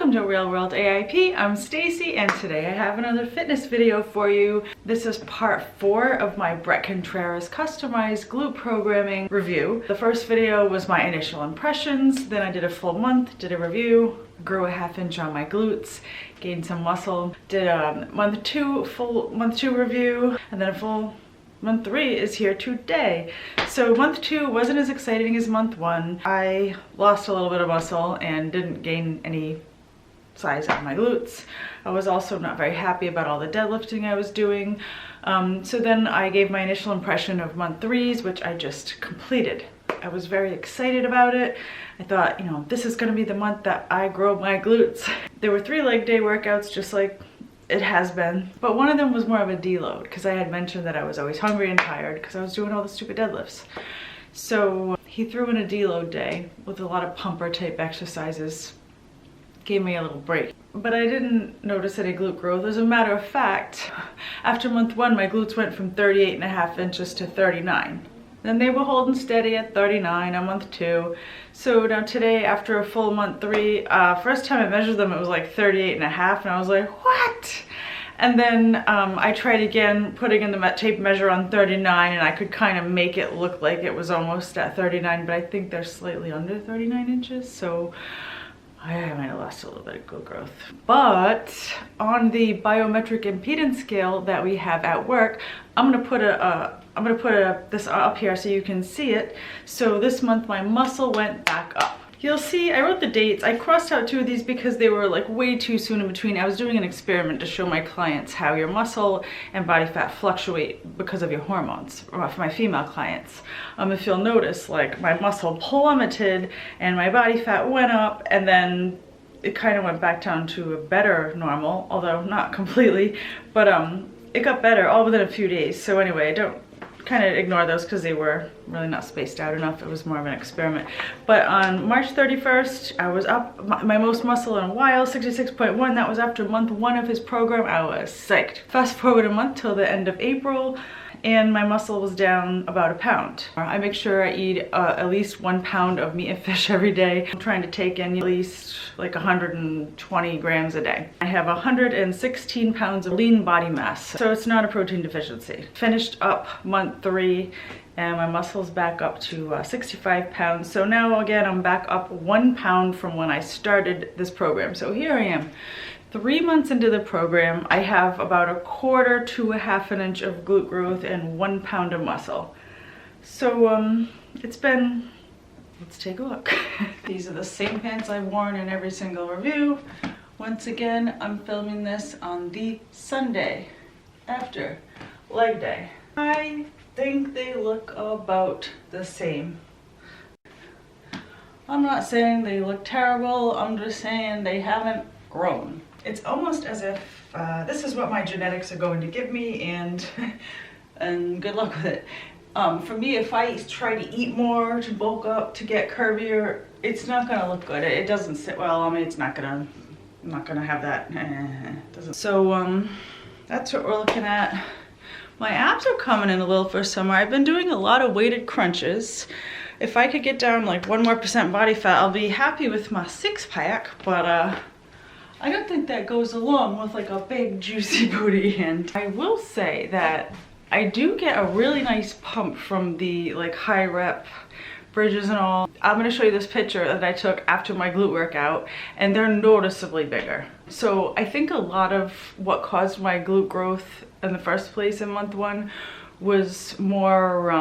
Welcome to Real World AIP. I'm Stacey and today I have another fitness video for you. This is part 4 of my Bret Contreras customized glute programming review. The first video was my initial impressions, then I did a full month, did a review, grew a ½ inch on my glutes, gained some muscle, did a full month 2 review, and then a full month 3 is here today. So month 2 wasn't as exciting as month 1. I lost a little bit of muscle and didn't gain any size on my glutes. I was also not very happy about all the deadlifting I was doing. So then I gave my initial impression of month 3's, which I just completed. I was very excited about it. I thought, you know, this is gonna be the month that I grow my glutes. There were 3 leg day workouts, just like it has been, but one of them was more of a deload because I had mentioned that I was always hungry and tired because I was doing all the stupid deadlifts. So he threw in a deload day with a lot of pumper type exercises, gave me a little break. But I didn't notice any glute growth. As a matter of fact, after month 1, my glutes went from 38.5 inches to 39. Then they were holding steady at 39 on month 2. So now today, after a full month 3, first time I measured them, it was like 38.5, and I was like, what? And then I tried again, putting in the tape measure on 39, and I could kind of make it look like it was almost at 39, but I think they're slightly under 39 inches, so I might have lost a little bit of glute growth. But on the biometric impedance scale that we have at work, I'm gonna put this up here so you can see it. So this month my muscle went back up. You'll see, I wrote the dates. I crossed out 2 of these because they were like way too soon in between. I was doing an experiment to show my clients how your muscle and body fat fluctuate because of your hormones, for my female clients. If you'll notice, like my muscle plummeted and my body fat went up, and then it kind of went back down to a better normal, although not completely, but it got better all within a few days. So anyway, I don't kind of ignore those because they were really not spaced out enough. It was more of an experiment. But on March 31st, I was up my most muscle in a while, 66.1. That was after month 1 of his program. I was psyched. Fast forward a month till the end of April, and my muscle was down about a pound. I make sure I eat at least 1 pound of meat and fish every day. I'm trying to take in at least like 120 grams a day. I have 116 pounds of lean body mass, so it's not a protein deficiency. Finished up month 3, and my muscle's back up to 65 pounds. So now again, I'm back up 1 pound from when I started this program. So here I am. 3 months into the program, I have about 1/4 to a ½ an inch of glute growth and 1 pound of muscle. So it's been, let's take a look. These are the same pants I've worn in every single review. Once again, I'm filming this on the Sunday after leg day. I think they look about the same. I'm not saying they look terrible, I'm just saying they haven't grown. It's almost as if this is what my genetics are going to give me, and good luck with it. For me, if I try to eat more to bulk up, to get curvier, it's not gonna look good. It doesn't sit well. I mean, I'm not gonna have that. So that's what we're looking at. My abs are coming in a little for summer. I've been doing a lot of weighted crunches. If I could get down like 1% more body fat, I'll be happy with my 6-pack, but I don't think that goes along with like a big juicy booty. And I will say that I do get a really nice pump from the like high rep bridges and all. I'm gonna show you this picture that I took after my glute workout, and they're noticeably bigger. So I think a lot of what caused my glute growth in the first place in month 1 was more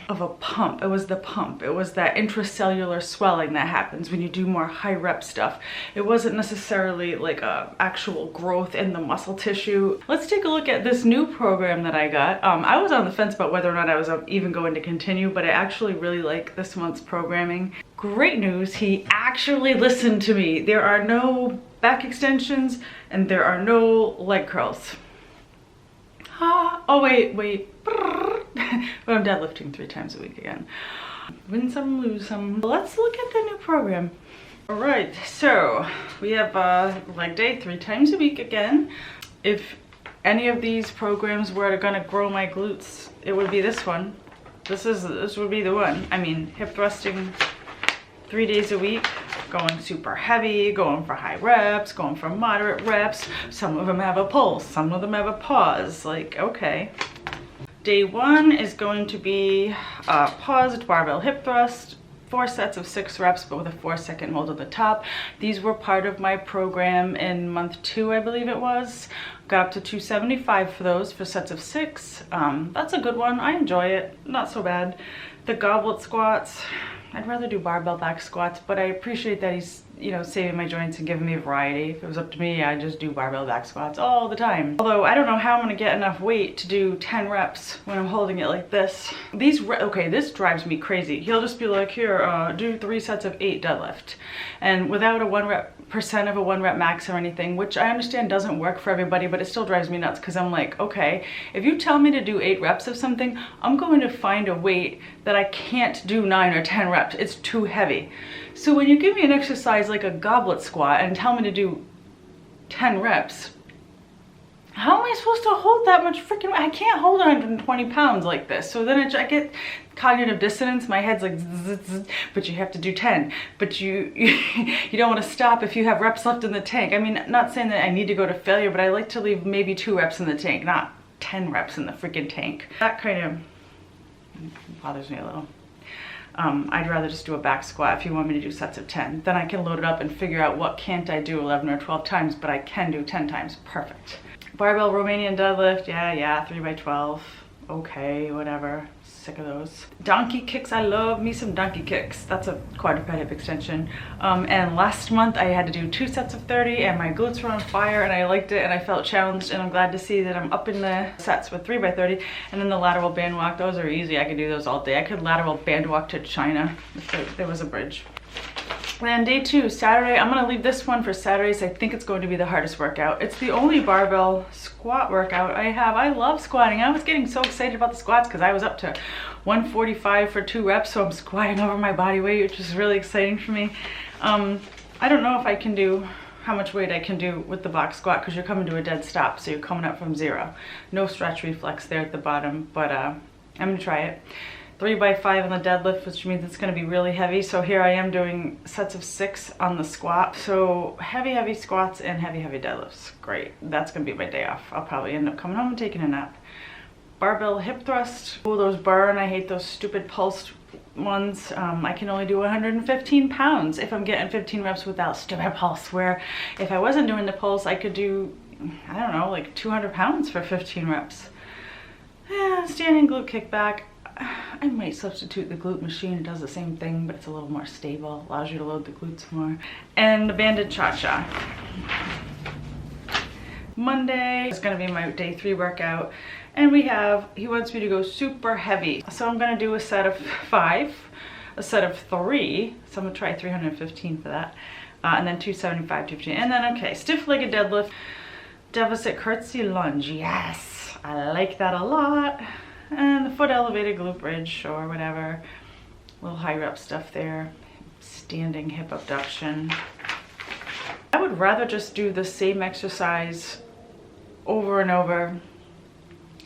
of a pump. It was the pump. It was that intracellular swelling that happens when you do more high rep stuff. It wasn't necessarily like a actual growth in the muscle tissue. Let's take a look at this new program that I got. I was on the fence about whether or not I was even going to continue, but I actually really like this month's programming. Great news, he actually listened to me. There are no back extensions and there are no leg curls. Oh wait. But I'm deadlifting 3 times a week again. Win some, lose some. Let's look at the new program. All right, so we have leg day 3 times a week again. If any of these programs were gonna grow my glutes, it would be this one. This would be the one. I mean, hip thrusting 3 days a week, going super heavy, going for high reps, going for moderate reps. Some of them have a pulse, some of them have a pause. Like, okay. Day 1 is going to be paused barbell hip thrust, 4 sets of 6 reps, but with a 4-second hold at the top. These were part of my program in month 2, I believe it was. Got up to 275 for those, for sets of 6. That's a good one. I enjoy it. Not so bad. The goblet squats, I'd rather do barbell back squats, but I appreciate that he's, you know, saving my joints and giving me a variety. If it was up to me, I'd just do barbell back squats all the time. Although I don't know how I'm gonna get enough weight to do 10 reps when I'm holding it like this. Okay, this drives me crazy. He'll just be like, here, do 3 sets of 8 deadlift. And without a 1% of a 1 rep max or anything, which I understand doesn't work for everybody, but it still drives me nuts because I'm like, okay, if you tell me to do 8 reps of something, I'm going to find a weight that I can't do 9 or 10 reps. It's too heavy. So when you give me an exercise like a goblet squat and tell me to do 10 reps, how am I supposed to hold that much freaking, I can't hold 120 pounds like this. So then I get cognitive dissonance. My head's like, zzz, zzz, but you have to do 10. But you don't want to stop if you have reps left in the tank. I mean, not saying that I need to go to failure, but I like to leave maybe 2 reps in the tank, not 10 reps in the freaking tank. That kind of bothers me a little. I'd rather just do a back squat if you want me to do sets of 10. Then I can load it up and figure out what can't I do 11 or 12 times, but I can do 10 times. Perfect. Barbell Romanian deadlift, yeah, 3 by 12. Okay, whatever. Sick of those. Donkey kicks, I love me some donkey kicks. That's a quadruped hip extension. And last month I had to do 2 sets of 30 and my glutes were on fire and I liked it and I felt challenged, and I'm glad to see that I'm up in the sets with 3 by 30. And then the lateral bandwalk, those are easy. I could do those all day. I could lateral bandwalk to China if there was a bridge. And day 2, Saturday, I'm gonna leave this one for Saturdays. I think it's going to be the hardest workout. It's the only barbell squat workout I have. I love squatting. I was getting so excited about the squats because I was up to 145 for 2 reps, so I'm squatting over my body weight, which is really exciting for me. I don't know if I can do how much weight I can do with the box squat because you're coming to a dead stop, so you're coming up from 0. No stretch reflex there at the bottom, but I'm gonna try it. 3 by 5 on the deadlift, which means it's going to be really heavy. So here I am doing sets of 6 on the squat. So heavy squats and heavy deadlifts. Great. That's going to be my day off. I'll probably end up coming home and taking a nap. Barbell hip thrust. Oh, those burn. I hate those stupid pulsed ones. I can only do 115 pounds if I'm getting 15 reps without stupid pulse, where if I wasn't doing the pulse, I could do, I don't know, like 200 pounds for 15 reps. Yeah, standing glute kickback. I might substitute the glute machine. It does the same thing, but it's a little more stable. Allows you to load the glutes more. And the banded cha-cha. Monday is going to be my day 3 workout. And he wants me to go super heavy. So I'm going to do a set of 5, a set of 3. So I'm going to try 315 for that. And then 275, 215. And then, okay, stiff-legged deadlift. Deficit curtsy lunge. Yes, I like that a lot. And the foot elevated glute bridge or whatever. Little high rep stuff there. Standing hip abduction. I would rather just do the same exercise over and over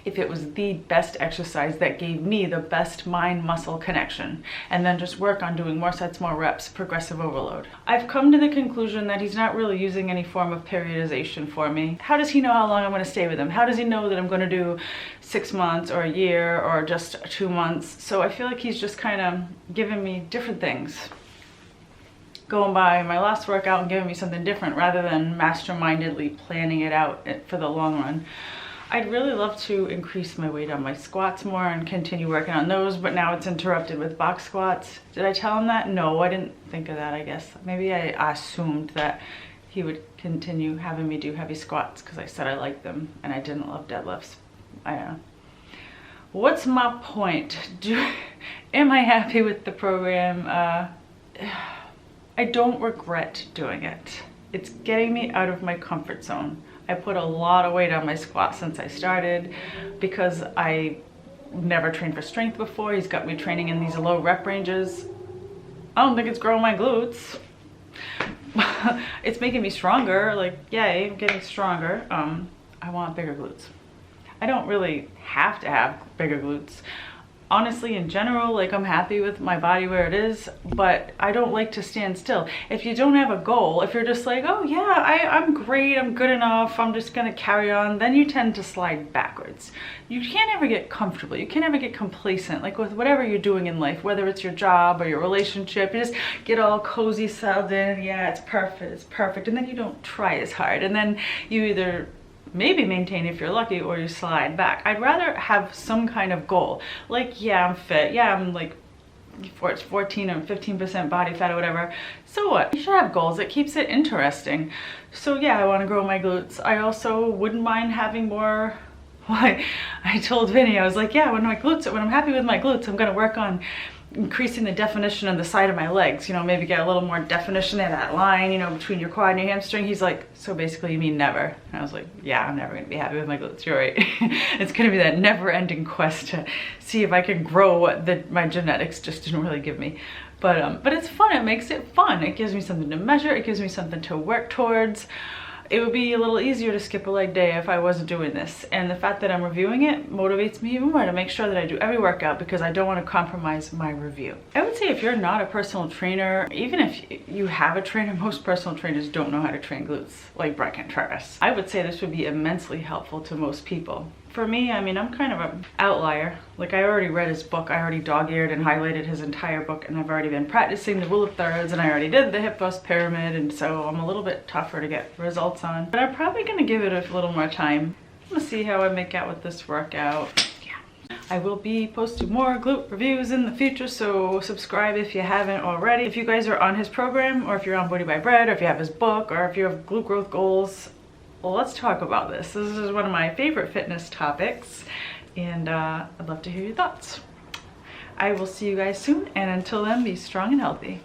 if it was the best exercise that gave me the best mind-muscle connection, and then just work on doing more sets, more reps, progressive overload. I've come to the conclusion that he's not really using any form of periodization for me. How does he know how long I'm going to stay with him? How does he know that I'm going to do 6 months or a year or just 2 months? So I feel like he's just kind of giving me different things, going by my last workout and giving me something different rather than mastermindedly planning it out for the long run. I'd really love to increase my weight on my squats more and continue working on those, but now it's interrupted with box squats. Did I tell him that? No, I didn't think of that, I guess. Maybe I assumed that he would continue having me do heavy squats because I said I liked them and I didn't love deadlifts. I don't know. What's my point? Am I happy with the program? I don't regret doing it. It's getting me out of my comfort zone. I put a lot of weight on my squat since I started because I never trained for strength before. He's got me training in these low rep ranges. I don't think it's growing my glutes. It's making me stronger, like, yay, I'm getting stronger. I want bigger glutes. I don't really have to have bigger glutes. honestly, in general, like, I'm happy with my body where it is, but I don't like to stand still. If you don't have a goal, if you're just like, oh yeah, I'm great, I'm good enough, I'm just gonna carry on, then you tend to slide backwards. You can't ever get comfortable. You can't ever get complacent, like with whatever you're doing in life, whether it's your job or your relationship. You just get all cozy, settled in, yeah, it's perfect, and then you don't try as hard, and then you either maybe maintain if you're lucky, or you slide back. I'd rather have some kind of goal. Like, yeah, I'm fit. Yeah, I'm like, it's 14 or 15% body fat or whatever. So what? You should have goals. It keeps it interesting. So yeah, I want to grow my glutes. I also wouldn't mind having more. I told Vinny, I was like, yeah, when I'm happy with my glutes, I'm going to work on increasing the definition on the side of my legs, you know, maybe get a little more definition in that line, you know, between your quad and your hamstring. He's like, so basically you mean never? And I was like, yeah, I'm never going to be happy with my glutes. You're right. It's going to be that never-ending quest to see if I can grow what my genetics just didn't really give me. But it's fun. It makes it fun. It gives me something to measure. It gives me something to work towards. It would be a little easier to skip a leg day if I wasn't doing this. And the fact that I'm reviewing it motivates me even more to make sure that I do every workout, because I don't want to compromise my review. I would say if you're not a personal trainer, even if you have a trainer, most personal trainers don't know how to train glutes like Bret Contreras. I would say this would be immensely helpful to most people. For me, I mean, I'm kind of an outlier. Like, I already read his book. I already dog-eared and highlighted his entire book, and I've already been practicing the rule of thirds, and I already did the hip thrust pyramid, and so I'm a little bit tougher to get results on. But I'm probably gonna give it a little more time. I'm gonna see how I make out with this workout. Yeah. I will be posting more glute reviews in the future, so subscribe if you haven't already. If you guys are on his program, or if you're on Booty by Bret, or if you have his book, or if you have glute growth goals, well, let's talk about this. This is one of my favorite fitness topics, and I'd love to hear your thoughts. I will see you guys soon, and until then, be strong and healthy.